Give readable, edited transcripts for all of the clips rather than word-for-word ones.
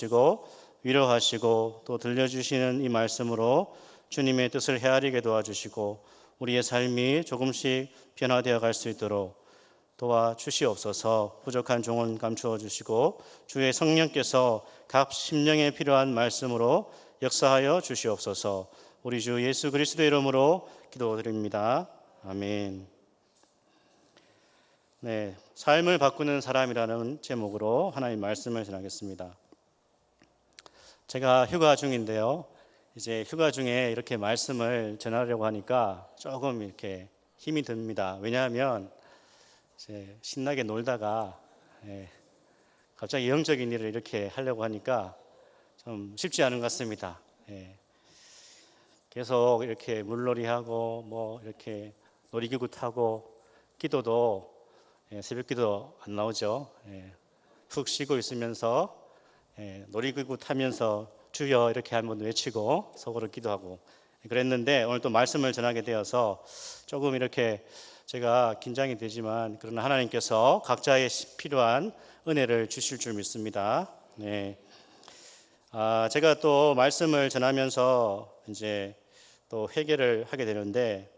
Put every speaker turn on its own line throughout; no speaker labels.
주시고 위로하시고 또 들려주시는 이 말씀으로 주님의 뜻을 헤아리게 도와주시고 우리의 삶이 조금씩 변화되어 갈 수 있도록 도와주시옵소서. 부족한 종은 감추어 주시고 주의 성령께서 각 심령에 필요한 말씀으로 역사하여 주시옵소서. 우리 주 예수 그리스도의 이름으로 기도드립니다. 아멘. 네, 삶을 바꾸는 사람이라는 제목으로 하나님 말씀을 전하겠습니다. 제가 휴가 중인데요. 이제 휴가 중에 이렇게 말씀을 전하려고 하니까 조금 이렇게 힘이 듭니다. 왜냐하면 이제 신나게 놀다가 갑자기 영적인 일을 이렇게 하려고 하니까 좀 쉽지 않은 것 같습니다. 계속 이렇게 물놀이하고 뭐 이렇게 놀이기구 타고 기도도 새벽기도 안 나오죠. 푹 쉬고 있으면서 놀이기구 타면서 주여 이렇게 한번 외치고 속으로 기도하고 그랬는데 오늘 또 말씀을 전하게 되어서 조금 이렇게 제가 긴장이 되지만 그러나 하나님께서 각자의 필요한 은혜를 주실 줄 믿습니다. 제가 또 말씀을 전하면서 이제 또 회개를 하게 되는데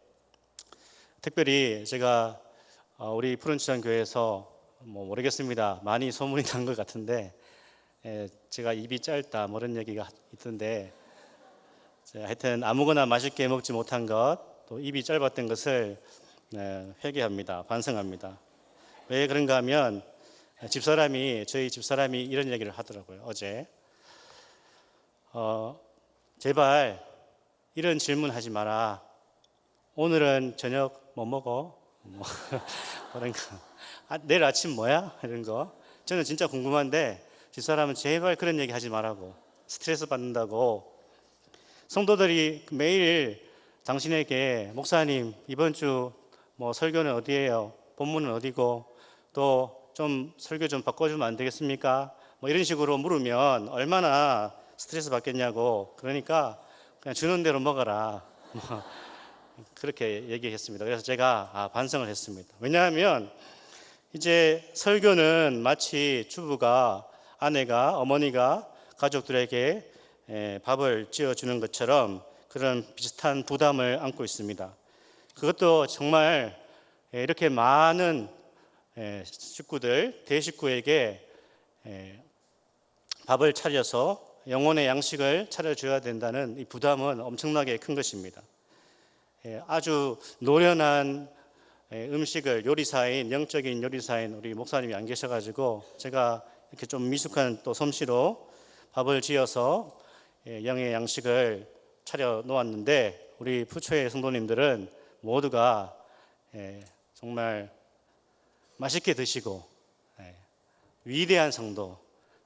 특별히 제가 우리 푸른치산 교회에서 뭐 모르겠습니다. 많이 소문이 난 것 같은데 제가 입이 짧다 뭐 이런 얘기가 있던데 하여튼 아무거나 맛있게 먹지 못한 것 또 입이 짧았던 것을 회개합니다. 반성합니다. 왜 그런가 하면 저희 집사람이 이런 얘기를 하더라고요. 어제 제발 이런 질문하지 마라. 오늘은 저녁 뭐 먹어? 그런 거. 내일 아침 뭐야? 이런 거. 저는 진짜 궁금한데 집사람은 제발 그런 얘기 하지 말라고. 스트레스 받는다고. 성도들이 매일 당신에게 목사님 이번 주 뭐 설교는 어디예요? 본문은 어디고? 또 좀 설교 좀 바꿔주면 안 되겠습니까? 뭐 이런 식으로 물으면 얼마나 스트레스 받겠냐고. 그러니까 그냥 주는 대로 먹어라. 그렇게 얘기했습니다. 그래서 제가 반성을 했습니다. 왜냐하면 이제 설교는 마치 주부가 아내가 어머니가 가족들에게 밥을 지어주는 것처럼 그런 비슷한 부담을 안고 있습니다. 그것도 정말 이렇게 많은 식구들 대식구에게 밥을 차려서 영혼의 양식을 차려줘야 된다는 이 부담은 엄청나게 큰 것입니다. 아주 노련한 음식을 영적인 요리사인 우리 목사님이 안 계셔가지고 제가 이렇게 좀 미숙한 또 솜씨로 밥을 지어서 영의 양식을 차려 놓았는데 우리 부초의 성도님들은 모두가 정말 맛있게 드시고 위대한 성도,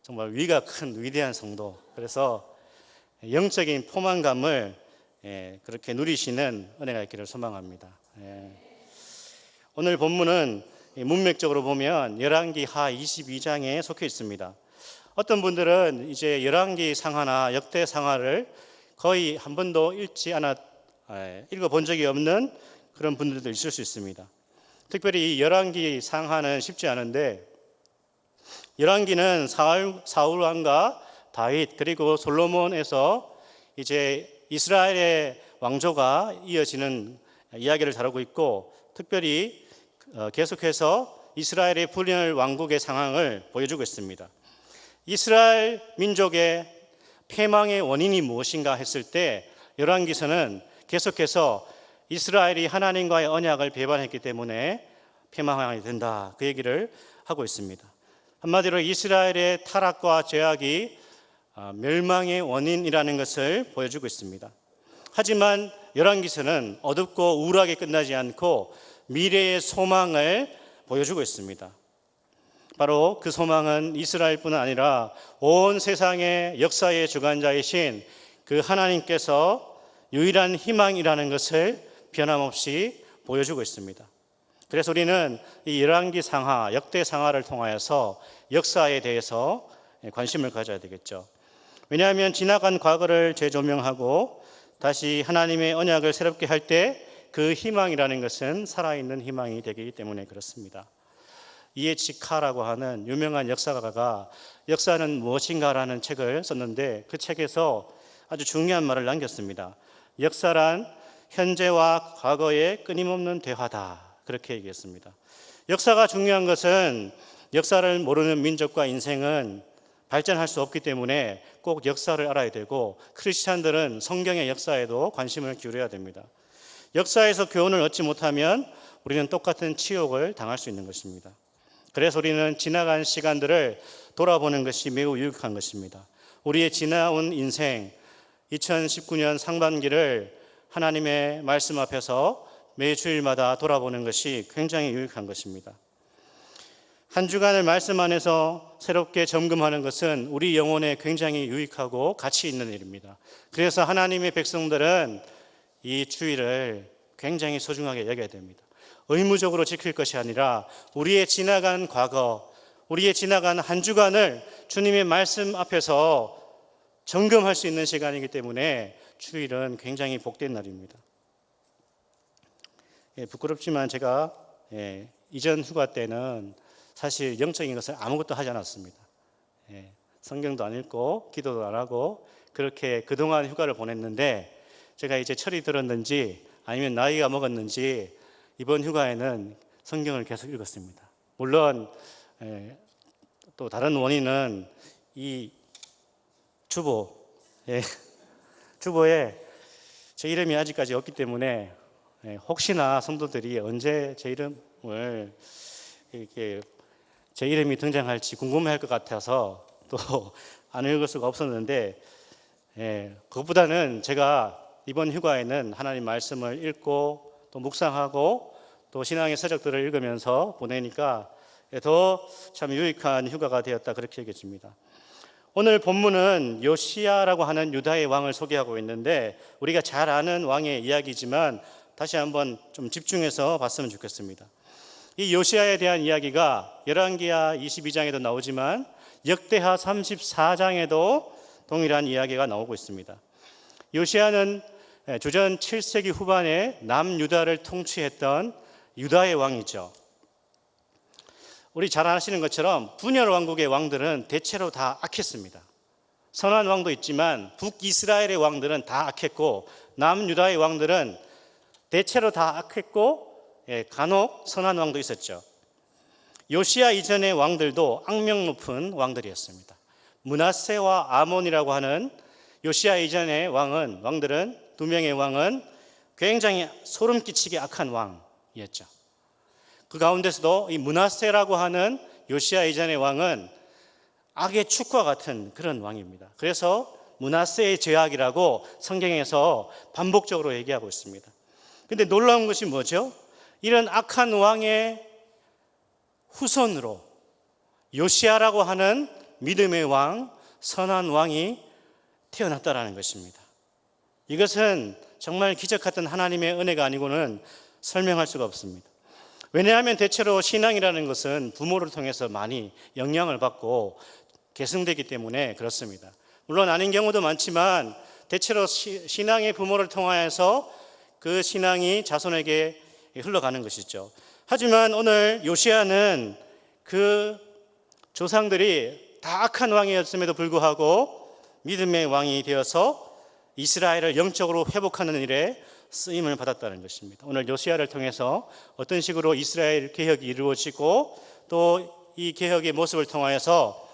정말 위가 큰 위대한 성도. 그래서 영적인 포만감을 그렇게 누리시는 은혜가 있기를 소망합니다. 오늘 본문은 문맥적으로 보면 열왕기하 22장에 속해 있습니다. 어떤 분들은 이제 열왕기 상하나 역대 상하를 거의 한 번도 읽어본 적이 없는 그런 분들도 있을 수 있습니다. 특별히 이 열왕기 상하는 쉽지 않은데 열왕기는 사울 왕과 다윗 그리고 솔로몬에서 이제 이스라엘의 왕조가 이어지는 이야기를 다루고 있고 특별히 계속해서 이스라엘의 분열 왕국의 상황을 보여주고 있습니다. 이스라엘 민족의 패망의 원인이 무엇인가 했을 때 열왕기서는 계속해서 이스라엘이 하나님과의 언약을 배반했기 때문에 패망하게 된다 그 얘기를 하고 있습니다. 한마디로 이스라엘의 타락과 죄악이 멸망의 원인이라는 것을 보여주고 있습니다. 하지만 열왕기서는 어둡고 우울하게 끝나지 않고 미래의 소망을 보여주고 있습니다. 바로 그 소망은 이스라엘뿐 아니라 온 세상의 역사의 주관자이신 그 하나님께서 유일한 희망이라는 것을 변함없이 보여주고 있습니다. 그래서 우리는 이 열왕기 상하, 역대 상하를 통하여서 역사에 대해서 관심을 가져야 되겠죠. 왜냐하면 지나간 과거를 재조명하고 다시 하나님의 언약을 새롭게 할 때 그 희망이라는 것은 살아있는 희망이 되기 때문에 그렇습니다. 이에치카라고 하는 유명한 역사가가 역사는 무엇인가라는 책을 썼는데 그 책에서 아주 중요한 말을 남겼습니다. 역사란 현재와 과거의 끊임없는 대화다. 그렇게 얘기했습니다. 역사가 중요한 것은 역사를 모르는 민족과 인생은 발전할 수 없기 때문에 꼭 역사를 알아야 되고 크리스찬들은 성경의 역사에도 관심을 기울여야 됩니다. 역사에서 교훈을 얻지 못하면 우리는 똑같은 치욕을 당할 수 있는 것입니다. 그래서 우리는 지나간 시간들을 돌아보는 것이 매우 유익한 것입니다. 우리의 지나온 인생 2019년 상반기를 하나님의 말씀 앞에서 매주일마다 돌아보는 것이 굉장히 유익한 것입니다. 한 주간을 말씀 안에서 새롭게 점검하는 것은 우리 영혼에 굉장히 유익하고 가치 있는 일입니다. 그래서 하나님의 백성들은 이 주일을 굉장히 소중하게 여겨야 됩니다. 의무적으로 지킬 것이 아니라 우리의 지나간 과거, 우리의 지나간 한 주간을 주님의 말씀 앞에서 점검할 수 있는 시간이기 때문에 주일은 굉장히 복된 날입니다. 부끄럽지만 제가 이전 휴가 때는 사실 영적인 것을 아무것도 하지 않았습니다. 성경도 안 읽고 기도도 안 하고 그렇게 그동안 휴가를 보냈는데 제가 이제 철이 들었는지 아니면 나이가 먹었는지 이번 휴가에는 성경을 계속 읽었습니다. 물론 또 다른 원인은 이 주보에 제 이름이 아직까지 없기 때문에 혹시나 성도들이 언제 제 이름을 이렇게 제 이름이 등장할지 궁금해할 것 같아서 또 안 읽을 수가 없었는데 그것보다는 제가 이번 휴가에는 하나님 말씀을 읽고 또 묵상하고 또 신앙의 서적들을 읽으면서 보내니까 더 참 유익한 휴가가 되었다 그렇게 얘기해줍니다. 오늘 본문은 요시야라고 하는 유다의 왕을 소개하고 있는데 우리가 잘 아는 왕의 이야기지만 다시 한번 좀 집중해서 봤으면 좋겠습니다. 이 요시야에 대한 이야기가 열왕기하 22장에도 나오지만 역대하 34장에도 동일한 이야기가 나오고 있습니다. 요시야는 주전 7세기 후반에 남유다를 통치했던 유다의 왕이죠. 우리 잘 아시는 것처럼 분열 왕국의 왕들은 대체로 다 악했습니다. 선한 왕도 있지만 북이스라엘의 왕들은 다 악했고 남유다의 왕들은 대체로 다 악했고 간혹 선한 왕도 있었죠. 요시야 이전의 왕들도 악명 높은 왕들이었습니다. 므낫세와 아몬이라고 하는 요시야 이전의 왕들은 두 명의 왕은 굉장히 소름 끼치게 악한 왕이었죠. 그 가운데서도 이 므낫세라고 하는 요시야 이전의 왕은 악의 축과 같은 그런 왕입니다. 그래서 므낫세의 죄악이라고 성경에서 반복적으로 얘기하고 있습니다. 그런데 놀라운 것이 뭐죠? 이런 악한 왕의 후손으로 요시야라고 하는 믿음의 왕, 선한 왕이 태어났다라는 것입니다. 이것은 정말 기적 같은 하나님의 은혜가 아니고는 설명할 수가 없습니다. 왜냐하면 대체로 신앙이라는 것은 부모를 통해서 많이 영향을 받고 계승되기 때문에 그렇습니다. 물론 아닌 경우도 많지만 대체로 신앙의 부모를 통하여서 그 신앙이 자손에게 흘러가는 것이죠. 하지만 오늘 요시야는 그 조상들이 다 악한 왕이었음에도 불구하고 믿음의 왕이 되어서 이스라엘을 영적으로 회복하는 일에 쓰임을 받았다는 것입니다. 오늘 요시야를 통해서 어떤 식으로 이스라엘 개혁이 이루어지고 또 이 개혁의 모습을 통하여서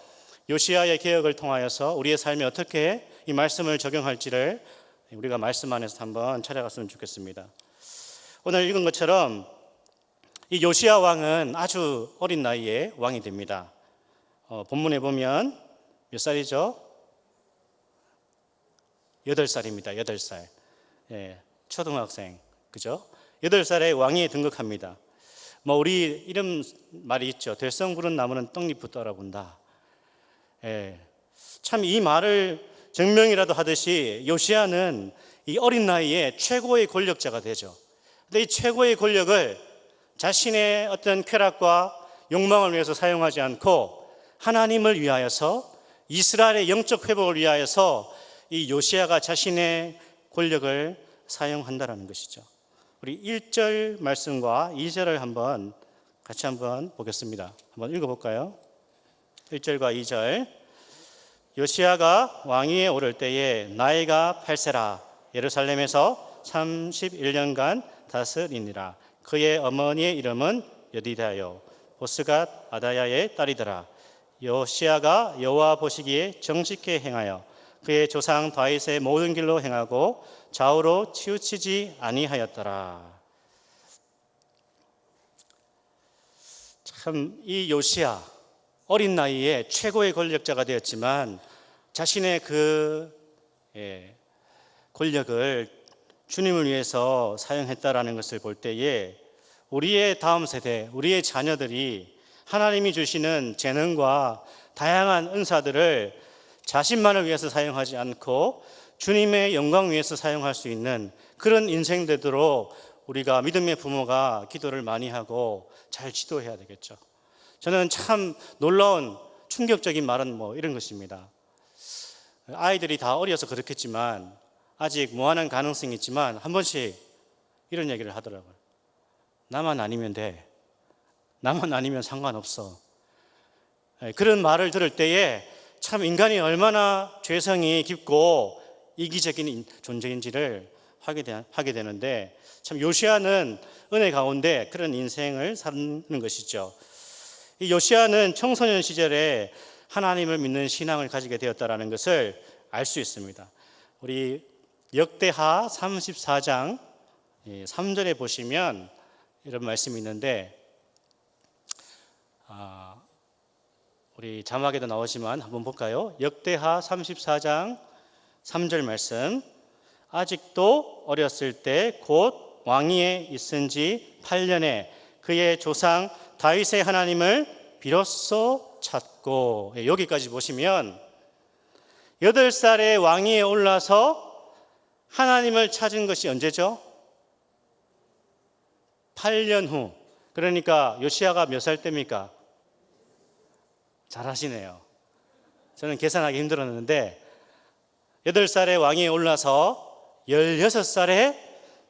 요시야의 개혁을 통하여서 우리의 삶에 어떻게 이 말씀을 적용할지를 우리가 말씀 안에서 한번 찾아갔으면 좋겠습니다. 오늘 읽은 것처럼 이 요시야 왕은 아주 어린 나이에 왕이 됩니다. 본문에 보면 몇 살이죠? 8살입니다. 8살. 초등학생. 그죠? 8살에 왕위에 등극합니다. 우리 이름 말이 있죠. 될성 부른 나무는 떡잎부터 알아본다. 참 이 말을 증명이라도 하듯이 요시야는 이 어린 나이에 최고의 권력자가 되죠. 근데 이 최고의 권력을 자신의 어떤 쾌락과 욕망을 위해서 사용하지 않고 하나님을 위하여서 이스라엘의 영적 회복을 위하여서 이 요시야가 자신의 권력을 사용한다라는 것이죠. 우리 1절 말씀과 2절을 한번 같이 한번 보겠습니다. 한번 읽어볼까요? 1절과 2절. 요시야가 왕위에 오를 때에 나이가 8세라 예루살렘에서 31년간 다스리니라. 그의 어머니의 이름은 여디다요 보스갓 아다야의 딸이더라. 요시야가 여호와 보시기에 정직히 행하여 그의 조상 다윗의 모든 길로 행하고 좌우로 치우치지 아니하였더라. 참 이 요시야 어린 나이에 최고의 권력자가 되었지만 자신의 권력을 주님을 위해서 사용했다라는 것을 볼 때에 우리의 다음 세대, 우리의 자녀들이 하나님이 주시는 재능과 다양한 은사들을 자신만을 위해서 사용하지 않고 주님의 영광 위해서 사용할 수 있는 그런 인생 되도록 우리가 믿음의 부모가 기도를 많이 하고 잘 지도해야 되겠죠. 저는 참 놀라운 충격적인 말은 이런 것입니다. 아이들이 다 어려서 그렇겠지만 아직 무한한 가능성이 있지만 한 번씩 이런 얘기를 하더라고요. 나만 아니면 돼. 나만 아니면 상관없어. 그런 말을 들을 때에 참 인간이 얼마나 죄성이 깊고 이기적인 존재인지를 하게 되는데 참 요시야는 은혜 가운데 그런 인생을 사는 것이죠. 이 요시야는 청소년 시절에 하나님을 믿는 신앙을 가지게 되었다는 것을 알 수 있습니다. 우리 역대하 34장 3절에 보시면 이런 말씀이 있는데 우리 자막에도 나오지만 한번 볼까요? 역대하 34장 3절 말씀. 아직도 어렸을 때 곧 왕위에 있은 지 8년에 그의 조상 다윗의 하나님을 비로소 찾고, 여기까지 보시면 8살에 왕위에 올라서 하나님을 찾은 것이 언제죠? 8년 후. 그러니까 요시야가 몇 살 때입니까? 잘하시네요. 저는 계산하기 힘들었는데 8살에 왕위에 올라서 16살에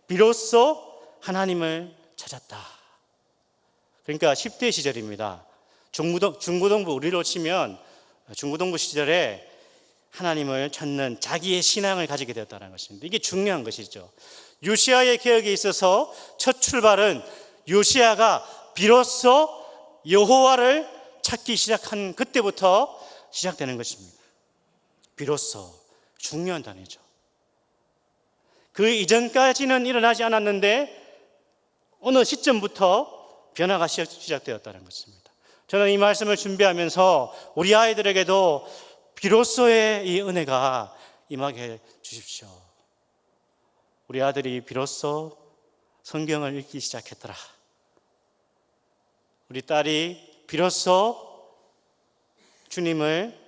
비로소 하나님을 찾았다. 그러니까 10대 시절입니다. 중고등부 우리로 치면 중고등부 시절에 하나님을 찾는 자기의 신앙을 가지게 되었다는 것입니다. 이게 중요한 것이죠. 요시야의 개혁에 있어서 첫 출발은 요시야가 비로소 여호와를 찾기 시작한 그때부터 시작되는 것입니다. 비로소 중요한 단어죠. 그 이전까지는 일어나지 않았는데 어느 시점부터 변화가 시작되었다는 것입니다. 저는 이 말씀을 준비하면서 우리 아이들에게도 비로소의 이 은혜가 임하게 해 주십시오. 우리 아들이 비로소 성경을 읽기 시작했더라. 우리 딸이 비로소 주님을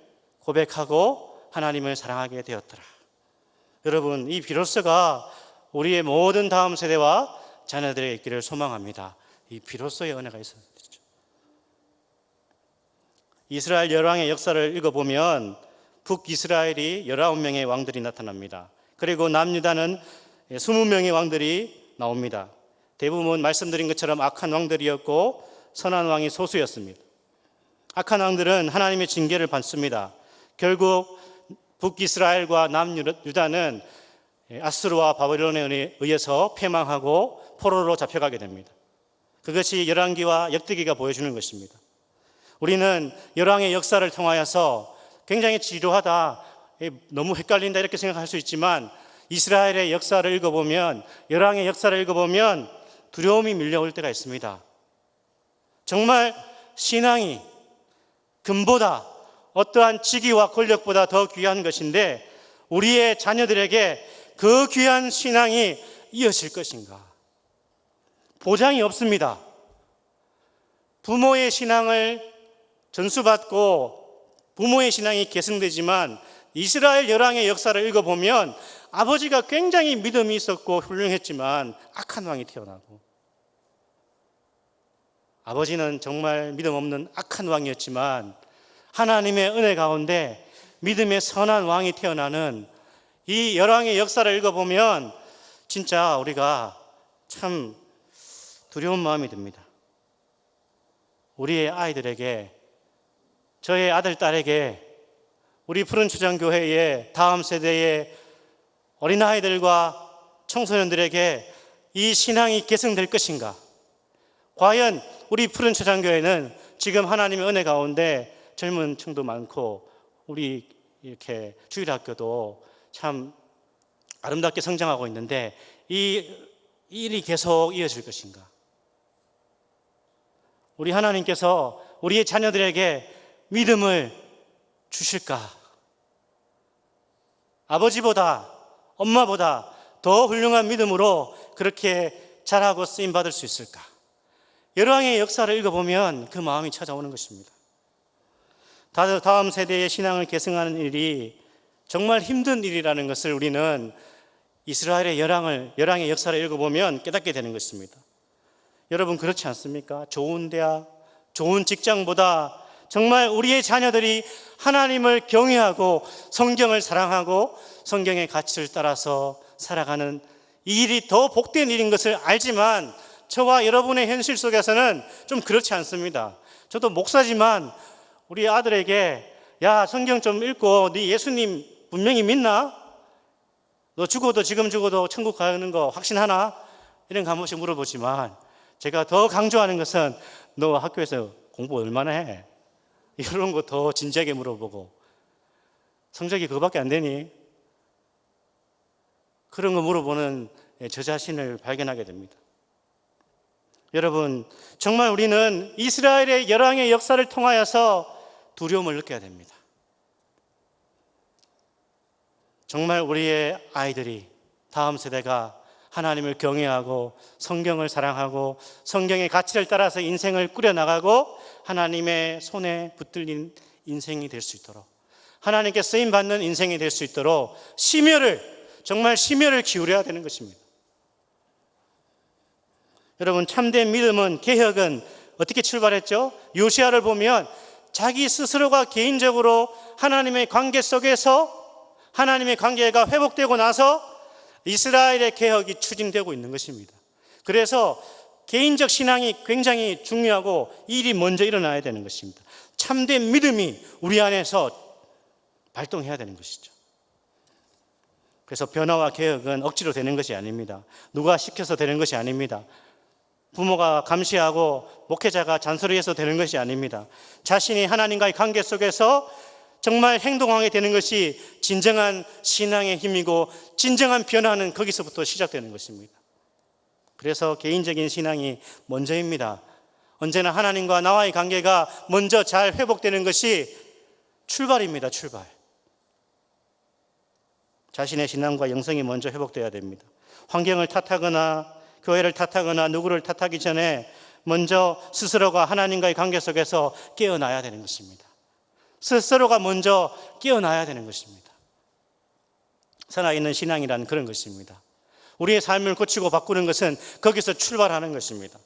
고백하고 하나님을 사랑하게 되었더라. 여러분, 이 비로소가 우리의 모든 다음 세대와 자녀들의 있기를 소망합니다. 이 비로소의 은혜가 있어야 되죠. 이스라엘 열왕의 역사를 읽어보면 북이스라엘이 19명의 왕들이 나타납니다. 그리고 남유다는 20명의 왕들이 나옵니다. 대부분 말씀드린 것처럼 악한 왕들이었고 선한 왕이 소수였습니다. 악한 왕들은 하나님의 징계를 받습니다. 결국 북이스라엘과 남유다는 아수르와 바벨론에 의해서 패망하고 포로로 잡혀가게 됩니다. 그것이 열왕기와 역대기가 보여주는 것입니다. 우리는 열왕의 역사를 통하여서 굉장히 지루하다, 너무 헷갈린다 이렇게 생각할 수 있지만 이스라엘의 역사를 읽어보면, 열왕의 역사를 읽어보면 두려움이 밀려올 때가 있습니다. 정말 신앙이 금보다 어떠한 직위와 권력보다 더 귀한 것인데 우리의 자녀들에게 그 귀한 신앙이 이어질 것인가? 보장이 없습니다. 부모의 신앙을 전수받고 부모의 신앙이 계승되지만 이스라엘 열왕의 역사를 읽어보면 아버지가 굉장히 믿음이 있었고 훌륭했지만 악한 왕이 태어나고, 아버지는 정말 믿음 없는 악한 왕이었지만 하나님의 은혜 가운데 믿음의 선한 왕이 태어나는 이 열왕의 역사를 읽어보면 진짜 우리가 참 두려운 마음이 듭니다. 우리의 아이들에게, 저의 아들, 딸에게, 우리 푸른초장교회의 다음 세대의 어린아이들과 청소년들에게 이 신앙이 계승될 것인가? 과연 우리 푸른초장교회는 지금 하나님의 은혜 가운데 젊은 층도 많고 우리 이렇게 주일학교도 참 아름답게 성장하고 있는데 이 일이 계속 이어질 것인가? 우리 하나님께서 우리의 자녀들에게 믿음을 주실까? 아버지보다, 엄마보다 더 훌륭한 믿음으로 그렇게 자라고 쓰임받을 수 있을까? 열왕의 역사를 읽어보면 그 마음이 찾아오는 것입니다. 다음 세대의 신앙을 계승하는 일이 정말 힘든 일이라는 것을 우리는 이스라엘의 열왕의 역사를 읽어보면 깨닫게 되는 것입니다. 여러분, 그렇지 않습니까? 좋은 대학, 좋은 직장보다 정말 우리의 자녀들이 하나님을 경외하고 성경을 사랑하고 성경의 가치를 따라서 살아가는 이 일이 더 복된 일인 것을 알지만 저와 여러분의 현실 속에서는 좀 그렇지 않습니다. 저도 목사지만 우리 아들에게 야, 성경 좀 읽고 네 예수님 분명히 믿나? 너 죽어도 지금 죽어도 천국 가는 거 확신하나? 이런 거 한 번씩 물어보지만 제가 더 강조하는 것은 너 학교에서 공부 얼마나 해? 이런 거 더 진지하게 물어보고 성적이 그거밖에 안 되니? 그런 거 물어보는 저 자신을 발견하게 됩니다. 여러분, 정말 우리는 이스라엘의 열왕의 역사를 통하여서 두려움을 느껴야 됩니다. 정말 우리의 아이들이, 다음 세대가 하나님을 경외하고 성경을 사랑하고 성경의 가치를 따라서 인생을 꾸려나가고 하나님의 손에 붙들린 인생이 될 수 있도록, 하나님께 쓰임받는 인생이 될 수 있도록 정말 심혈을 기울여야 되는 것입니다. 여러분, 참된 믿음은, 개혁은 어떻게 출발했죠? 요시야를 보면 자기 스스로가 개인적으로 하나님의 관계 속에서 하나님의 관계가 회복되고 나서 이스라엘의 개혁이 추진되고 있는 것입니다. 그래서 개인적 신앙이 굉장히 중요하고 이 일이 먼저 일어나야 되는 것입니다. 참된 믿음이 우리 안에서 발동해야 되는 것이죠. 그래서 변화와 개혁은 억지로 되는 것이 아닙니다. 누가 시켜서 되는 것이 아닙니다. 부모가 감시하고 목회자가 잔소리해서 되는 것이 아닙니다. 자신이 하나님과의 관계 속에서 정말 행동하게 되는 것이 진정한 신앙의 힘이고 진정한 변화는 거기서부터 시작되는 것입니다. 그래서 개인적인 신앙이 먼저입니다. 언제나 하나님과 나와의 관계가 먼저 잘 회복되는 것이 출발입니다. 출발. 자신의 신앙과 영성이 먼저 회복되어야 됩니다. 환경을 탓하거나 교회를 탓하거나 누구를 탓하기 전에 먼저 스스로가 하나님과의 관계 속에서 깨어나야 되는 것입니다. 스스로가 먼저 깨어나야 되는 것입니다. 살아있는 신앙이란 그런 것입니다. 우리의 삶을 고치고 바꾸는 것은 거기서 출발하는 것입니다.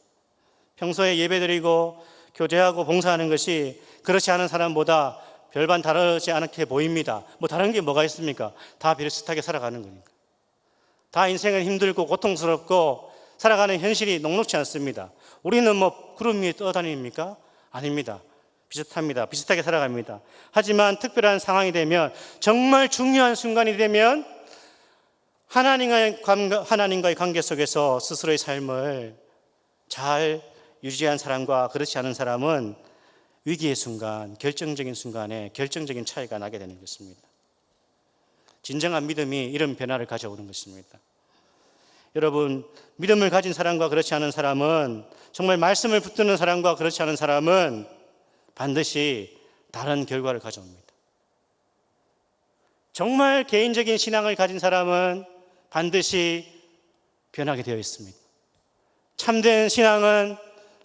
평소에 예배드리고 교제하고 봉사하는 것이 그렇지 않은 사람보다 별반 다르지 않게 보입니다. 다른 게 뭐가 있습니까? 다 비슷하게 살아가는 거니까. 다 인생은 힘들고 고통스럽고 살아가는 현실이 녹록지 않습니다. 우리는 구름 위에 떠다닙니까? 아닙니다. 비슷합니다. 비슷하게 살아갑니다. 하지만 특별한 상황이 되면, 정말 중요한 순간이 되면 하나님과의 관계 속에서 스스로의 삶을 잘 유지한 사람과 그렇지 않은 사람은 위기의 순간, 결정적인 순간에 결정적인 차이가 나게 되는 것입니다. 진정한 믿음이 이런 변화를 가져오는 것입니다. 여러분, 믿음을 가진 사람과 그렇지 않은 사람은, 정말 말씀을 붙드는 사람과 그렇지 않은 사람은 반드시 다른 결과를 가져옵니다. 정말 개인적인 신앙을 가진 사람은 반드시 변하게 되어 있습니다. 참된 신앙은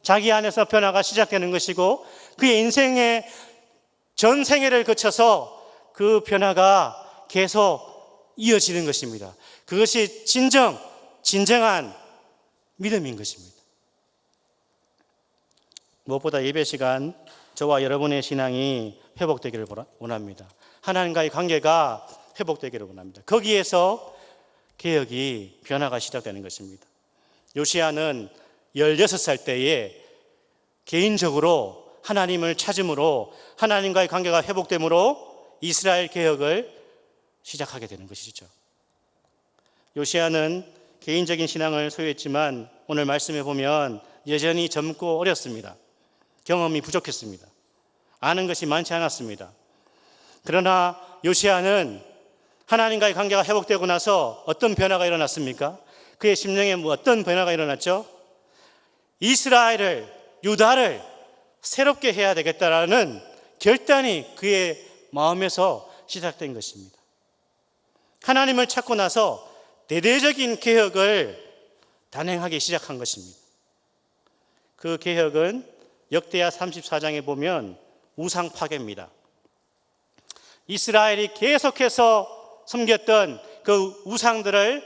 자기 안에서 변화가 시작되는 것이고 그의 인생의 전 생애를 거쳐서 그 변화가 계속 이어지는 것입니다. 그것이 진정한 믿음인 것입니다. 무엇보다 예배 시간 저와 여러분의 신앙이 회복되기를 원합니다. 하나님과의 관계가 회복되기를 원합니다. 거기에서 개혁이, 변화가 시작되는 것입니다. 요시야는 16살 때에 개인적으로 하나님을 찾음으로 하나님과의 관계가 회복됨으로 이스라엘 개혁을 시작하게 되는 것이죠. 요시야는 개인적인 신앙을 소유했지만 오늘 말씀해 보면 여전히 젊고 어렸습니다. 경험이 부족했습니다. 아는 것이 많지 않았습니다. 그러나 요시야는 하나님과의 관계가 회복되고 나서 어떤 변화가 일어났습니까? 그의 심령에 어떤 변화가 일어났죠? 이스라엘을, 유다를 새롭게 해야 되겠다라는 결단이 그의 마음에서 시작된 것입니다. 하나님을 찾고 나서 대대적인 개혁을 단행하기 시작한 것입니다. 그 개혁은 역대하 34장에 보면 우상 파괴입니다. 이스라엘이 계속해서 섬겼던 그 우상들을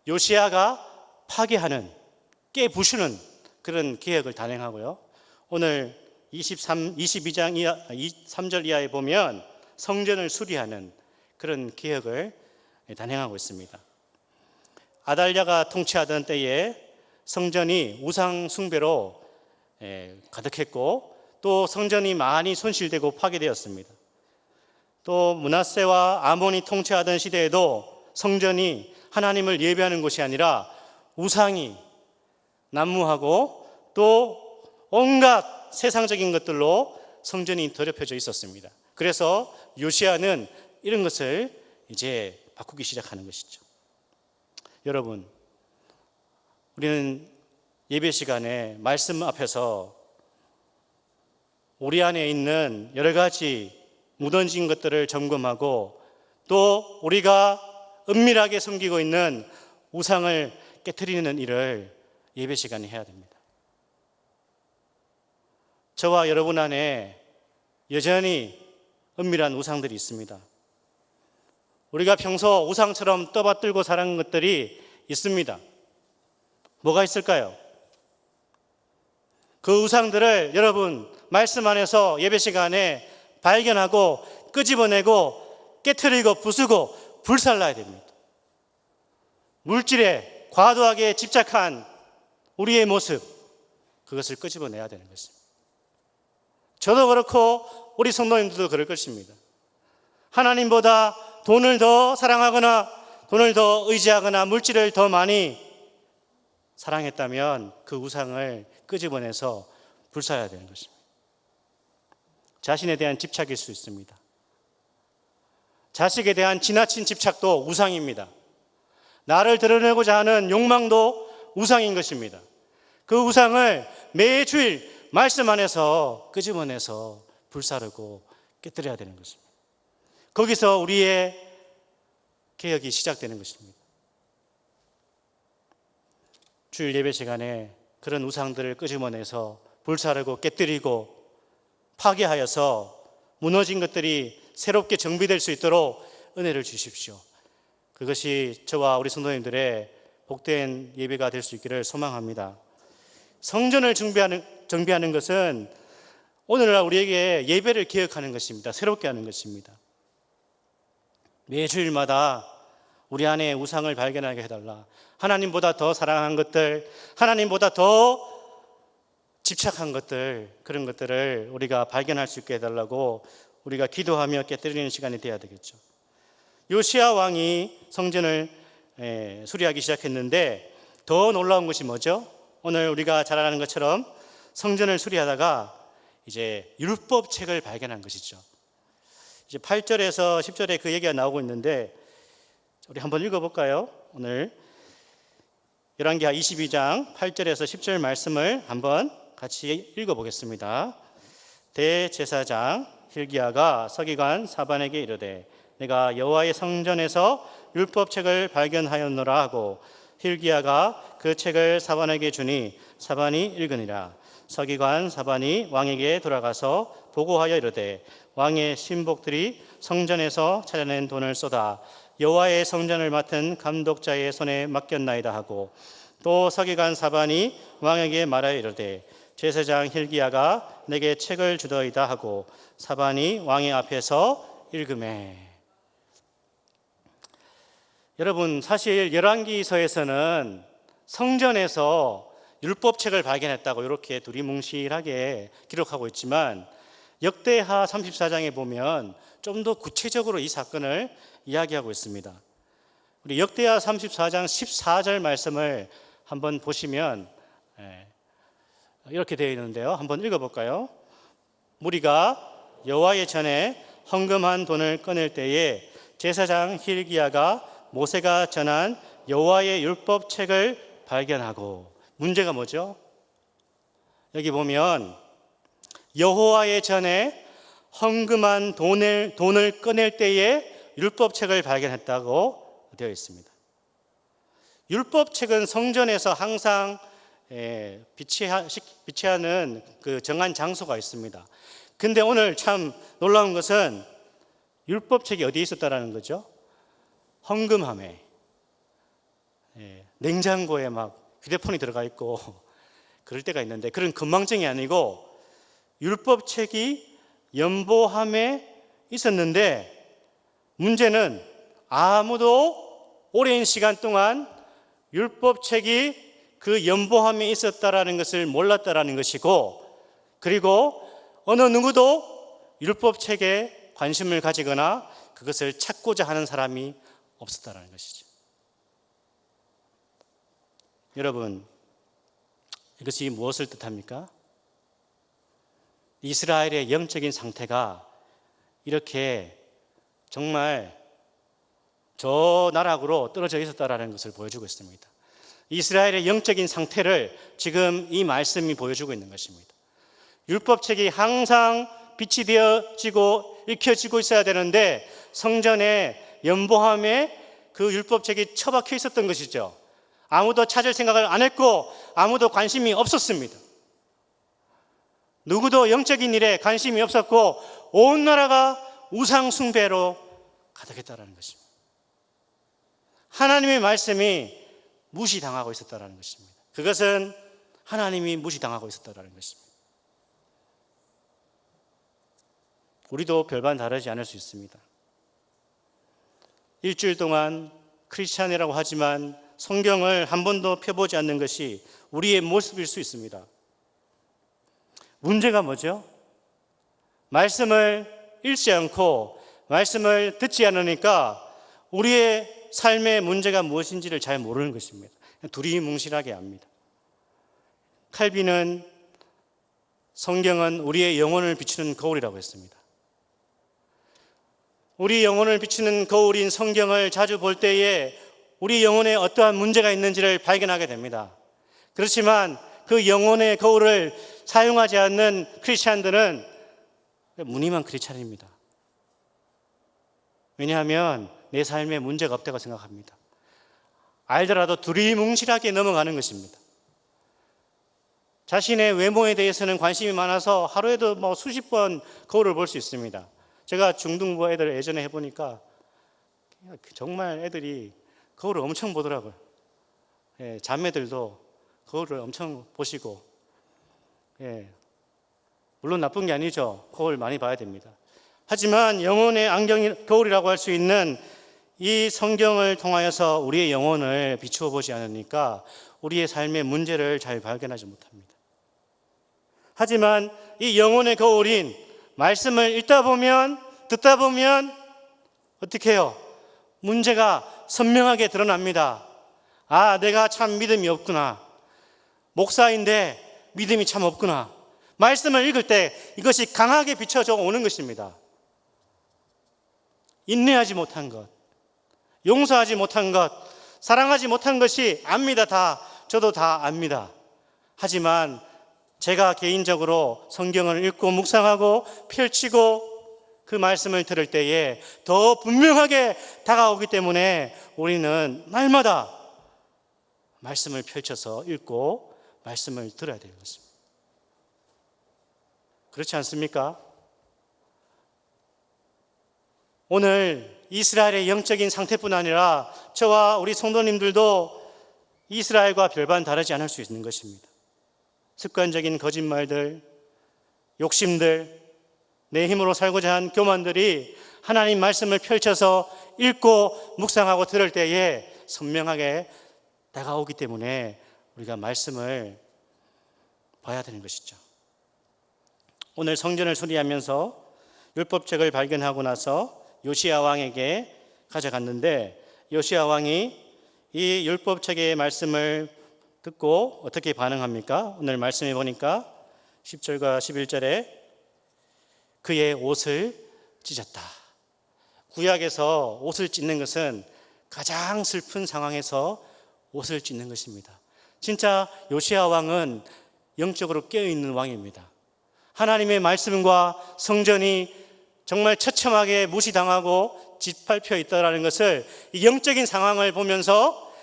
요시야가 파괴하는, 깨부수는 그런 개혁을 단행하고요. 오늘 22장 3절 이하에 보면 성전을 수리하는 그런 개혁을 단행하고 있습니다. 아달랴가 통치하던 때에 성전이 우상 숭배로 가득했고 또 성전이 많이 손실되고 파괴되었습니다. 또 므낫세와 아몬이 통치하던 시대에도 성전이 하나님을 예배하는 곳이 아니라 우상이 난무하고 또 온갖 세상적인 것들로 성전이 더럽혀져 있었습니다. 그래서 요시야는 이런 것을 이제 바꾸기 시작하는 것이죠. 여러분, 우리는 예배 시간에 말씀 앞에서 우리 안에 있는 여러 가지 묻어진 것들을 점검하고 또 우리가 은밀하게 섬기고 있는 우상을 깨트리는 일을 예배 시간에 해야 됩니다. 저와 여러분 안에 여전히 은밀한 우상들이 있습니다. 우리가 평소 우상처럼 떠받들고 사는 것들이 있습니다. 뭐가 있을까요? 그 우상들을 여러분 말씀 안에서 예배 시간에 발견하고 끄집어내고 깨트리고 부수고 불살라야 됩니다. 물질에 과도하게 집착한 우리의 모습, 그것을 끄집어내야 되는 것입니다. 저도 그렇고 우리 성도님들도 그럴 것입니다. 하나님보다 돈을 더 사랑하거나 돈을 더 의지하거나 물질을 더 많이 사랑했다면 그 우상을 끄집어내서 불사해야 되는 것입니다. 자신에 대한 집착일 수 있습니다. 자식에 대한 지나친 집착도 우상입니다. 나를 드러내고자 하는 욕망도 우상인 것입니다. 그 우상을 매주일 말씀 안에서 끄집어내서 불사르고 깨뜨려야 되는 것입니다. 거기서 우리의 개혁이 시작되는 것입니다. 주일 예배 시간에 그런 우상들을 끄집어내서 불사르고 깨뜨리고 파괴하여서 무너진 것들이 새롭게 정비될 수 있도록 은혜를 주십시오. 그것이 저와 우리 성도님들의 복된 예배가 될 수 있기를 소망합니다. 성전을 정비하는 것은 오늘날 우리에게 예배를 개혁하는 것입니다. 새롭게 하는 것입니다. 매주일마다 우리 안에 우상을 발견하게 해달라. 하나님보다 더 사랑한 것들, 하나님보다 더 집착한 것들, 그런 것들을 우리가 발견할 수 있게 해달라고 우리가 기도하며 깨뜨리는 시간이 되어야 되겠죠. 요시야 왕이 성전을 수리하기 시작했는데 더 놀라운 것이 뭐죠? 오늘 우리가 잘 아는 것처럼 성전을 수리하다가 이제 율법책을 발견한 것이죠. 이제 8절에서 10절에 그 얘기가 나오고 있는데 우리 한번 읽어볼까요? 오늘 열왕기하 22장 8절에서 10절 말씀을 한번 같이 읽어보겠습니다. 대제사장 hil기야가 서기관 사반에게 이르되 내가 여호와의 성전에서 율법책을 발견하였노라 하고 hil기야가 그 책을 사반에게 주니 사반이 읽으니라. 서기관 사반이 왕에게 돌아가서 보고하여 이르되 왕의 신복들이 성전에서 찾아낸 돈을 쏟아 여호와의 성전을 맡은 감독자의 손에 맡겼나이다 하고 또 서기관 사반이 왕에게 말하여 이르되 제사장 hil기야가 내게 책을 주더이다 하고 사반이 왕의 앞에서 읽으매. 여러분, 사실 열왕기서에서는 성전에서 율법책을 발견했다고 이렇게 두리뭉실하게 기록하고 있지만 역대하 34장에 보면 좀 더 구체적으로 이 사건을 이야기하고 있습니다. 우리 역대하 34장 14절 말씀을 한번 보시면 이렇게 되어 있는데요. 한번 읽어볼까요? 무리가 여호와의 전에 헌금한 돈을 꺼낼 때에 제사장 hil기야가 모세가 전한 여호와의 율법책을 발견하고, 문제가 뭐죠? 여기 보면 여호와의 전에 헌금한 돈을 꺼낼 때에 율법책을 발견했다고 되어 있습니다. 율법책은 성전에서 항상 비치하는 그 정한 장소가 있습니다. 근데 오늘 참 놀라운 것은 율법책이 어디에 있었다라는 거죠? 헌금함에, 냉장고에 막 휴대폰이 들어가 있고 그럴 때가 있는데, 그런 건망증이 아니고 율법책이 연보함에 있었는데, 문제는 아무도 오랜 시간 동안 율법책이 그 연보함에 있었다라는 것을 몰랐다라는 것이고, 그리고 어느 누구도 율법책에 관심을 가지거나 그것을 찾고자 하는 사람이 없었다라는 것이죠. 여러분, 이것이 무엇을 뜻합니까? 이스라엘의 영적인 상태가 이렇게 정말 저 나락으로 떨어져 있었다라는 것을 보여주고 있습니다. 이스라엘의 영적인 상태를 지금 이 말씀이 보여주고 있는 것입니다. 율법책이 항상 빛이 되어지고 읽혀지고 있어야 되는데 성전의 연보함에 그 율법책이 처박혀 있었던 것이죠. 아무도 찾을 생각을 안 했고 아무도 관심이 없었습니다. 누구도 영적인 일에 관심이 없었고 온 나라가 우상 숭배로 가득했다는 것입니다. 하나님의 말씀이 무시당하고 있었다는 것입니다. 그것은 하나님이 무시당하고 있었다는 것입니다. 우리도 별반 다르지 않을 수 있습니다. 일주일 동안 크리스찬이라고 하지만 성경을 한 번도 펴보지 않는 것이 우리의 모습일 수 있습니다. 문제가 뭐죠? 말씀을 읽지 않고 말씀을 듣지 않으니까 우리의 삶의 문제가 무엇인지를 잘 모르는 것입니다. 두리뭉실하게 합니다. 칼빈은 성경은 우리의 영혼을 비추는 거울이라고 했습니다. 우리 영혼을 비추는 거울인 성경을 자주 볼 때에 우리 영혼에 어떠한 문제가 있는지를 발견하게 됩니다. 그렇지만 그 영혼의 거울을 사용하지 않는 크리스찬들은 무늬만 크리스찬입니다. 왜냐하면 내 삶에 문제가 없다고 생각합니다. 알더라도 두리뭉실하게 넘어가는 것입니다. 자신의 외모에 대해서는 관심이 많아서 하루에도 수십 번 거울을 볼 수 있습니다. 제가 중등부 애들 예전에 해보니까 정말 애들이 거울을 엄청 보더라고요. 자매들도 거울을 엄청 보시고, 물론 나쁜 게 아니죠. 거울 많이 봐야 됩니다. 하지만 영혼의 안경 거울이라고 할 수 있는 이 성경을 통하여서 우리의 영혼을 비추어 보지 않으니까 우리의 삶의 문제를 잘 발견하지 못합니다. 하지만 이 영혼의 거울인 말씀을 읽다 보면, 듣다 보면 어떻게 해요? 문제가 선명하게 드러납니다. 아, 내가 참 믿음이 없구나. 목사인데 믿음이 참 없구나. 말씀을 읽을 때 이것이 강하게 비춰져 오는 것입니다. 인내하지 못한 것, 용서하지 못한 것, 사랑하지 못한 것이 압니다. 저도 다 압니다. 하지만 제가 개인적으로 성경을 읽고 묵상하고 펼치고 그 말씀을 들을 때에 더 분명하게 다가오기 때문에 우리는 날마다 말씀을 펼쳐서 읽고 말씀을 들어야 되는 것입니다. 그렇지 않습니까? 오늘 이스라엘의 영적인 상태뿐 아니라 저와 우리 성도님들도 이스라엘과 별반 다르지 않을 수 있는 것입니다. 습관적인 거짓말들, 욕심들, 내 힘으로 살고자 한 교만들이 하나님 말씀을 펼쳐서 읽고 묵상하고 들을 때에 선명하게 다가오기 때문에 우리가 말씀을 봐야 되는 것이죠. 오늘 성전을 수리하면서 율법책을 발견하고 나서 요시야 왕에게 가져갔는데, 요시야 왕이 이 율법책의 말씀을 듣고 어떻게 반응합니까? 오늘 말씀해 보니까 10절과 11절에 그의 옷을 찢었다. 구약에서 옷을 찢는 것은 가장 슬픈 상황에서 옷을 찢는 것입니다. 진짜 요시야 왕은 영적으로 깨어있는 왕입니다. 하나님의 말씀과 성전이 정말 처참하게 무시당하고 짓밟혀 있다는 것을, 이 영적인 상황을 보면서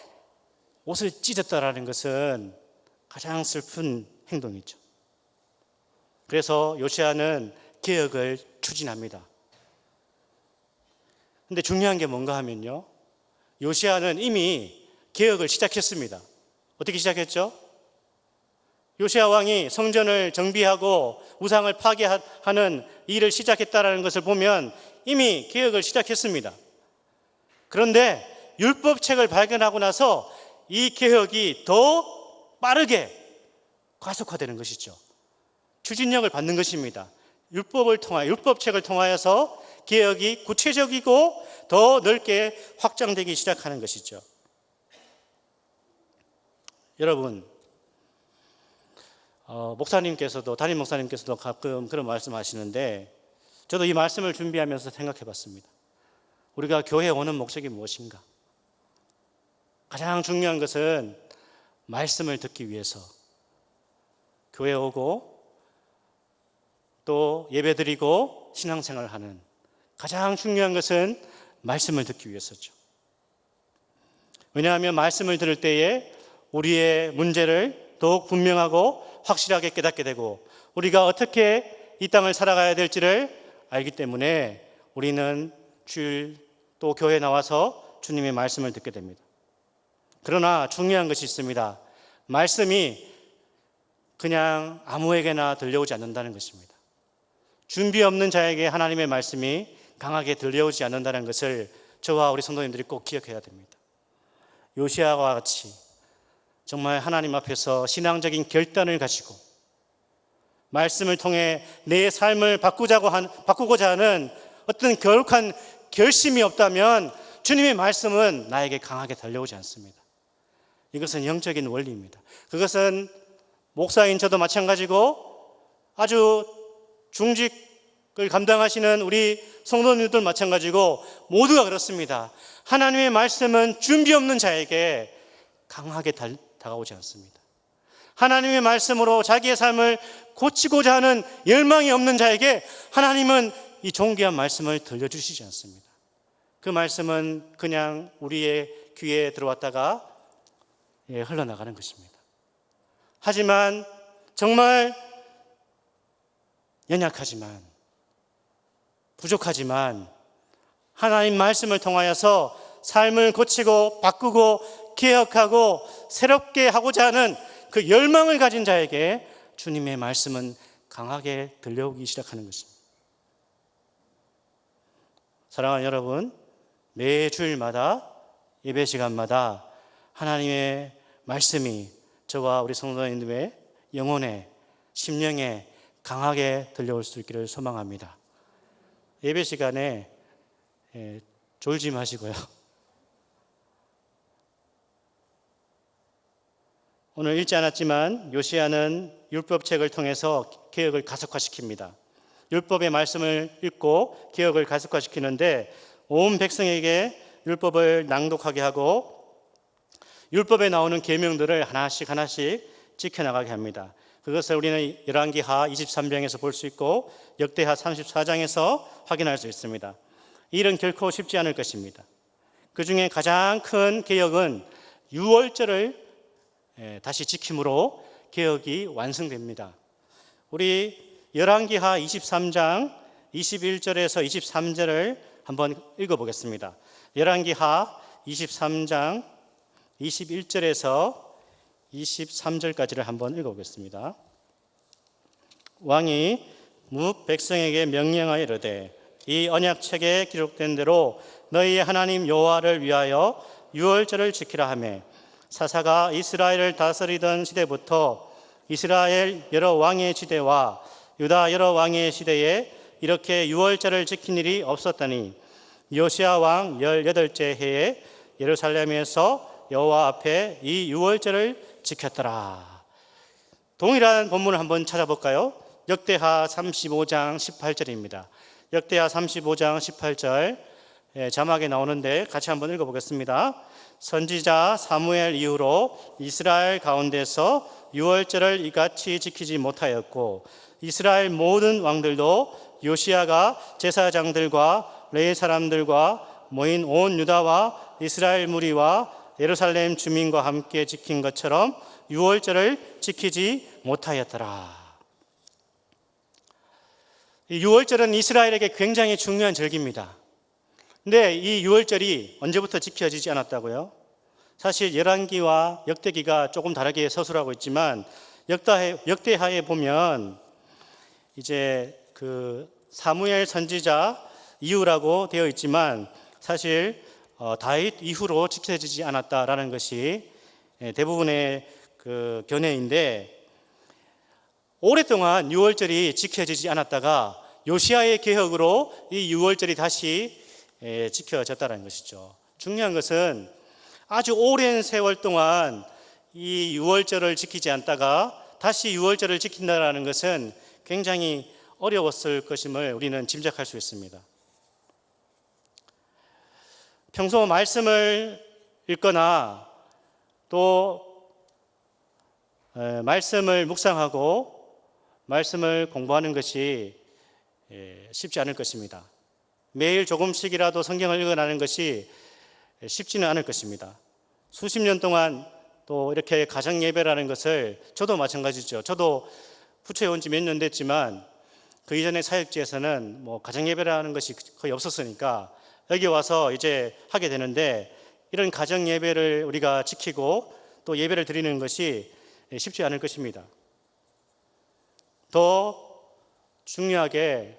옷을 찢었다는 것은 가장 슬픈 행동이죠. 그래서 요시야는 개혁을 추진합니다. 근데 중요한 게 뭔가 하면요, 요시야는 이미 개혁을 시작했습니다. 어떻게 시작했죠? 요시야 왕이 성전을 정비하고 우상을 파괴하는 일을 시작했다는 것을 보면 이미 개혁을 시작했습니다. 그런데 율법책을 발견하고 나서 이 개혁이 더 빠르게 가속화되는 것이죠. 추진력을 받는 것입니다. 율법책을 통하여서 개혁이 구체적이고 더 넓게 확장되기 시작하는 것이죠. 여러분, 목사님께서도, 담임 목사님께서도 가끔 그런 말씀하시는데, 저도 이 말씀을 준비하면서 생각해 봤습니다. 우리가 교회에 오는 목적이 무엇인가? 가장 중요한 것은 말씀을 듣기 위해서 교회에 오고 또 예배드리고 신앙생활을 하는, 가장 중요한 것은 말씀을 듣기 위해서죠. 왜냐하면 말씀을 들을 때에 우리의 문제를 더욱 분명하고 확실하게 깨닫게 되고, 우리가 어떻게 이 땅을 살아가야 될지를 알기 때문에 우리는 주일 또 교회에 나와서 주님의 말씀을 듣게 됩니다. 그러나 중요한 것이 있습니다. 말씀이 그냥 아무에게나 들려오지 않는다는 것입니다. 준비 없는 자에게 하나님의 말씀이 강하게 들려오지 않는다는 것을 저와 우리 성도님들이 꼭 기억해야 됩니다. 요시야와 같이 정말 하나님 앞에서 신앙적인 결단을 가지고 말씀을 통해 내 삶을 바꾸고자 하는 어떤 거룩한 결심이 없다면 주님의 말씀은 나에게 강하게 달려오지 않습니다. 이것은 영적인 원리입니다. 그것은 목사인 저도 마찬가지고 아주 중직을 감당하시는 우리 성도님들 마찬가지고 모두가 그렇습니다. 하나님의 말씀은 준비 없는 자에게 강하게 다가오지 않습니다. 하나님의 말씀으로 자기의 삶을 고치고자 하는 열망이 없는 자에게 하나님은 이 존귀한 말씀을 들려주시지 않습니다. 그 말씀은 그냥 우리의 귀에 들어왔다가 흘러나가는 것입니다. 하지만 정말 연약하지만 부족하지만 하나님 말씀을 통하여서 삶을 고치고 바꾸고 개혁하고 새롭게 하고자 하는 그 열망을 가진 자에게 주님의 말씀은 강하게 들려오기 시작하는 것입니다. 사랑하는 여러분, 매 주일마다 예배 시간마다 하나님의 말씀이 저와 우리 성도님들의 영혼에, 심령에 강하게 들려올 수 있기를 소망합니다. 예배 시간에 졸지 마시고요. 오늘 읽지 않았지만 요시야는 율법책을 통해서 개혁을 가속화시킵니다. 율법의 말씀을 읽고 개혁을 가속화시키는데 온 백성에게 율법을 낭독하게 하고 율법에 나오는 계명들을 하나씩 지켜나가게 합니다. 그것을 우리는 열왕기하 23장에서 볼 수 있고 역대하 34장에서 확인할 수 있습니다. 이 일은 결코 쉽지 않을 것입니다. 그 중에 가장 큰 개혁은 유월절을 다시 지킴으로 개혁이 완성됩니다. 우리 열왕기하 23장 21절에서 23절을 한번 읽어보겠습니다. 열왕기하 23장 21절에서 23절까지를 한번 읽어보겠습니다. 왕이 뭇 백성에게 명령하여 이르되 이 언약책에 기록된 대로 너희의 하나님 여호와를 위하여 유월절을 지키라 하매 사사가 이스라엘을 다스리던 시대부터 이스라엘 여러 왕의 시대와 유다 여러 왕의 시대에 이렇게 유월절을 지킨 일이 없었더니 요시야 왕 18째 해에 예루살렘에서 여호와 앞에 이 유월절을 지켰더라. 동일한 본문을 한번 찾아볼까요? 역대하 35장 18절입니다. 역대하 35장 18절 자막에 나오는데 같이 한번 읽어보겠습니다. 선지자 사무엘 이후로 이스라엘 가운데서 유월절을 이같이 지키지 못하였고 이스라엘 모든 왕들도 요시야가 제사장들과 레위 사람들과 모인 온 유다와 이스라엘 무리와 예루살렘 주민과 함께 지킨 것처럼 유월절을 지키지 못하였더라. 이 유월절은 이스라엘에게 굉장히 중요한 절기입니다. 근데 이 유월절이 언제부터 지켜지지 않았다고요? 사실 열왕기와 역대기가 조금 다르게 서술하고 있지만 역대하에 보면 이제 그 사무엘 선지자 이후라고 되어 있지만 사실 다윗 이후로 지켜지지 않았다라는 것이 대부분의 그 견해인데, 오랫동안 유월절이 지켜지지 않았다가 요시야의 개혁으로 이 유월절이 다시 지켜졌다는 것이죠. 중요한 것은 아주 오랜 세월 동안 이 유월절을 지키지 않다가 다시 유월절을 지킨다는 것은 굉장히 어려웠을 것임을 우리는 짐작할 수 있습니다. 평소 말씀을 읽거나 또 말씀을 묵상하고 말씀을 공부하는 것이 쉽지 않을 것입니다. 매일 조금씩이라도 성경을 읽어나가는 것이 쉽지는 않을 것입니다. 수십 년 동안 또 이렇게 가정 예배라는 것을, 저도 마찬가지죠. 저도 부처에 온 지 몇 년 됐지만 그 이전의 사역지에서는 뭐 가정 예배라는 것이 거의 없었으니까 여기 와서 이제 하게 되는데, 이런 가정 예배를 우리가 지키고 또 예배를 드리는 것이 쉽지 않을 것입니다. 더 중요하게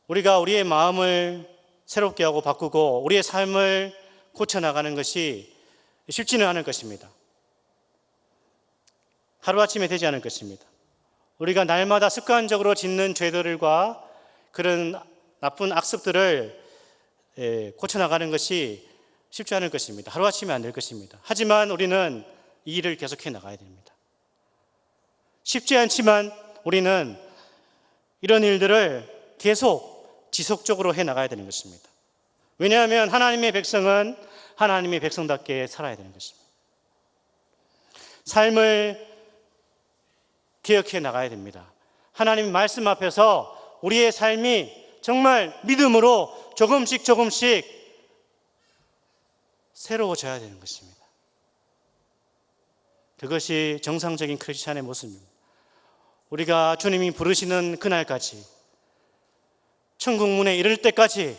우리가 우리의 마음을 새롭게 하고 바꾸고 우리의 삶을 고쳐나가는 것이 쉽지는 않을 것입니다. 하루아침에 되지 않을 것입니다. 우리가 날마다 습관적으로 짓는 죄들과 그런 나쁜 악습들을 고쳐나가는 것이 쉽지 않을 것입니다. 하루아침에 안 될 것입니다. 하지만 우리는 이 일을 계속해 나가야 됩니다. 쉽지 않지만 우리는 이런 일들을 계속 지속적으로 해 나가야 되는 것입니다. 왜냐하면 하나님의 백성은 하나님의 백성답게 살아야 되는 것입니다. 삶을 개혁해 나가야 됩니다. 하나님 말씀 앞에서 우리의 삶이 정말 믿음으로 조금씩 새로워져야 되는 것입니다. 그것이 정상적인 크리스찬의 모습입니다. 우리가 주님이 부르시는 그날까지, 천국 문에 이를 때까지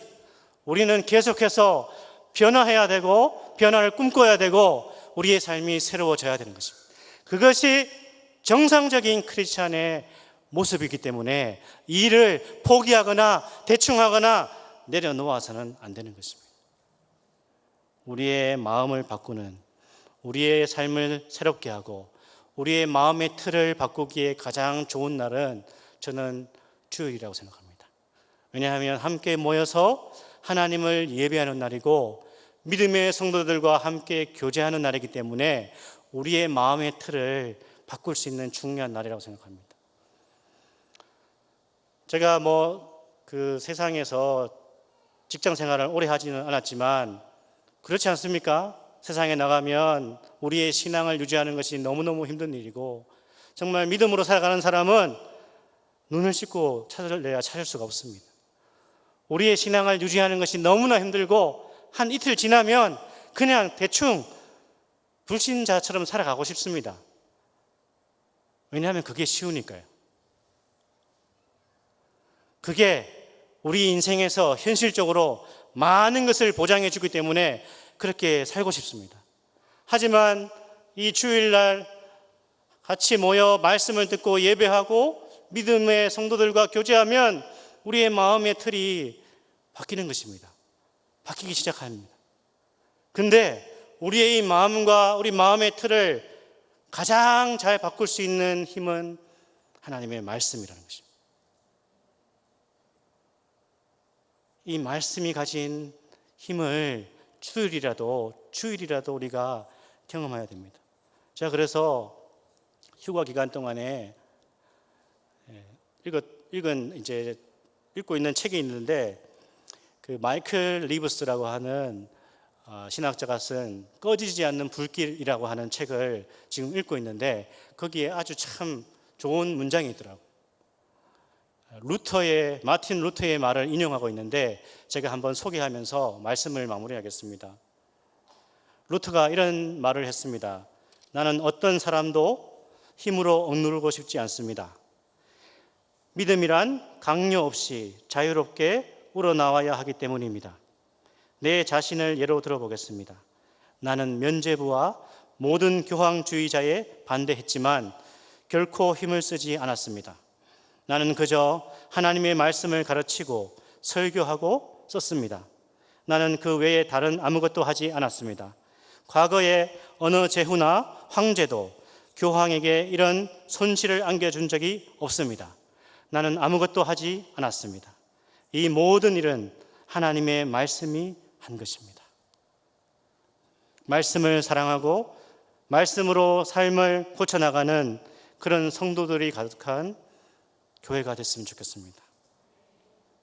우리는 계속해서 변화해야 되고 변화를 꿈꿔야 되고 우리의 삶이 새로워져야 되는 것입니다. 그것이 정상적인 크리스찬의 모습이기 때문에 이 일을 포기하거나 대충 하거나 내려놓아서는 안 되는 것입니다. 우리의 마음을 바꾸는, 우리의 삶을 새롭게 하고 우리의 마음의 틀을 바꾸기에 가장 좋은 날은 저는 주일이라고 생각합니다. 왜냐하면 함께 모여서 하나님을 예배하는 날이고 믿음의 성도들과 함께 교제하는 날이기 때문에 우리의 마음의 틀을 바꿀 수 있는 중요한 날이라고 생각합니다. 제가 그 세상에서 직장 생활을 오래 하지는 않았지만 그렇지 않습니까? 세상에 나가면 우리의 신앙을 유지하는 것이 너무너무 힘든 일이고, 정말 믿음으로 살아가는 사람은 눈을 씻고 찾아내야 찾을 수가 없습니다. 우리의 신앙을 유지하는 것이 너무나 힘들고 한 이틀 지나면 그냥 대충 불신자처럼 살아가고 싶습니다. 왜냐하면 그게 쉬우니까요. 그게 우리 인생에서 현실적으로 많은 것을 보장해 주기 때문에 그렇게 살고 싶습니다. 하지만 이 주일날 같이 모여 말씀을 듣고 예배하고 믿음의 성도들과 교제하면 우리의 마음의 틀이 바뀌는 것입니다. 바뀌기 시작합니다. 근데 우리의 이 마음과 우리 마음의 틀을 가장 잘 바꿀 수 있는 힘은 하나님의 말씀이라는 것입니다. 이 말씀이 가진 힘을 주일이라도 우리가 경험해야 됩니다. 제가 그래서 휴가 기간 동안에 읽고 있는 책이 있는데, 그 마이클 리브스라고 하는 신학자가 쓴 꺼지지 않는 불길이라고 하는 책을 지금 읽고 있는데, 거기에 아주 참 좋은 문장이 있더라고요. 마틴 루터의 말을 인용하고 있는데, 제가 한번 소개하면서 말씀을 마무리하겠습니다. 루터가 이런 말을 했습니다. 나는 어떤 사람도 힘으로 억누르고 싶지 않습니다. 믿음이란 강요 없이 자유롭게 우러나와야 하기 때문입니다. 내 자신을 예로 들어보겠습니다. 나는 면죄부와 모든 교황주의자에 반대했지만 결코 힘을 쓰지 않았습니다. 나는 그저 하나님의 말씀을 가르치고 설교하고 썼습니다. 나는 그 외에 다른 아무것도 하지 않았습니다. 과거에 어느 제후나 황제도 교황에게 이런 손실을 안겨준 적이 없습니다. 나는 아무것도 하지 않았습니다. 이 모든 일은 하나님의 말씀이 한 것입니다. 말씀을 사랑하고 말씀으로 삶을 고쳐나가는 그런 성도들이 가득한 교회가 됐으면 좋겠습니다.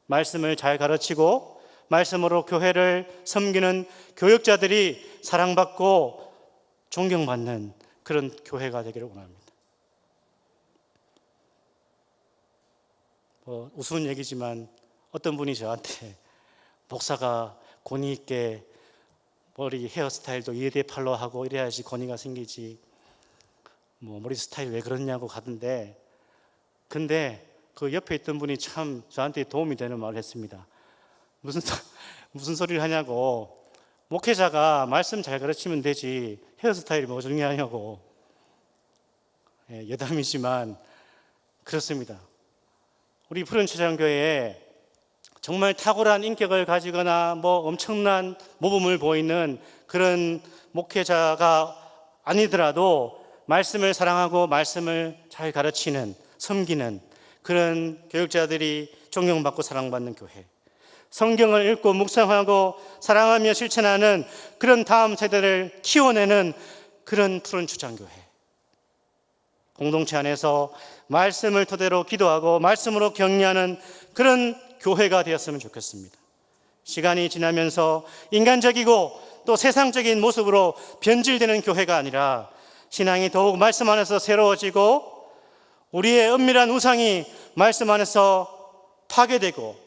말씀을 잘 가르치고 말씀으로 교회를 섬기는 교역자들이 사랑받고 존경받는 그런 교회가 되기를 원합니다. 우스운 얘기지만 어떤 분이 저한테 목사가 권위 있게 머리 헤어스타일도 2대 팔로 하고 이래야지 권위가 생기지, 머리 스타일 왜 그러냐고 가던데, 근데 그 옆에 있던 분이 참 저한테 도움이 되는 말을 했습니다. 무슨 소리를 하냐고, 목회자가 말씀 잘 가르치면 되지 헤어스타일이 뭐 중요하냐고. 여담이지만 그렇습니다. 우리 푸른초장교회에 정말 탁월한 인격을 가지거나 엄청난 모범을 보이는 그런 목회자가 아니더라도 말씀을 사랑하고 말씀을 잘 가르치는, 섬기는 그런 교육자들이 존경받고 사랑받는 교회, 성경을 읽고 묵상하고 사랑하며 실천하는 그런 다음 세대를 키워내는 그런 푸른 초장교회, 공동체 안에서 말씀을 토대로 기도하고 말씀으로 격려하는 그런 교회가 되었으면 좋겠습니다. 시간이 지나면서 인간적이고 또 세상적인 모습으로 변질되는 교회가 아니라 신앙이 더욱 말씀 안에서 새로워지고 우리의 은밀한 우상이 말씀 안에서 파괴되고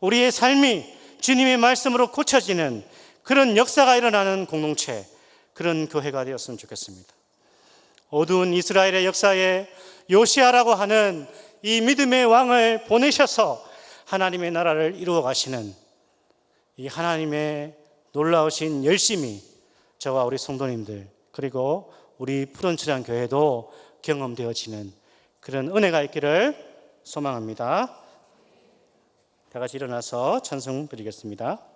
우리의 삶이 주님의 말씀으로 고쳐지는 그런 역사가 일어나는 공동체, 그런 교회가 되었으면 좋겠습니다. 어두운 이스라엘의 역사에 요시아라고 하는 이 믿음의 왕을 보내셔서 하나님의 나라를 이루어 가시는 이 하나님의 놀라우신 열심이 저와 우리 성도님들 그리고 우리 푸른초장 교회도 경험되어지는 그런 은혜가 있기를 소망합니다. 다 같이 일어나서 찬송 드리겠습니다.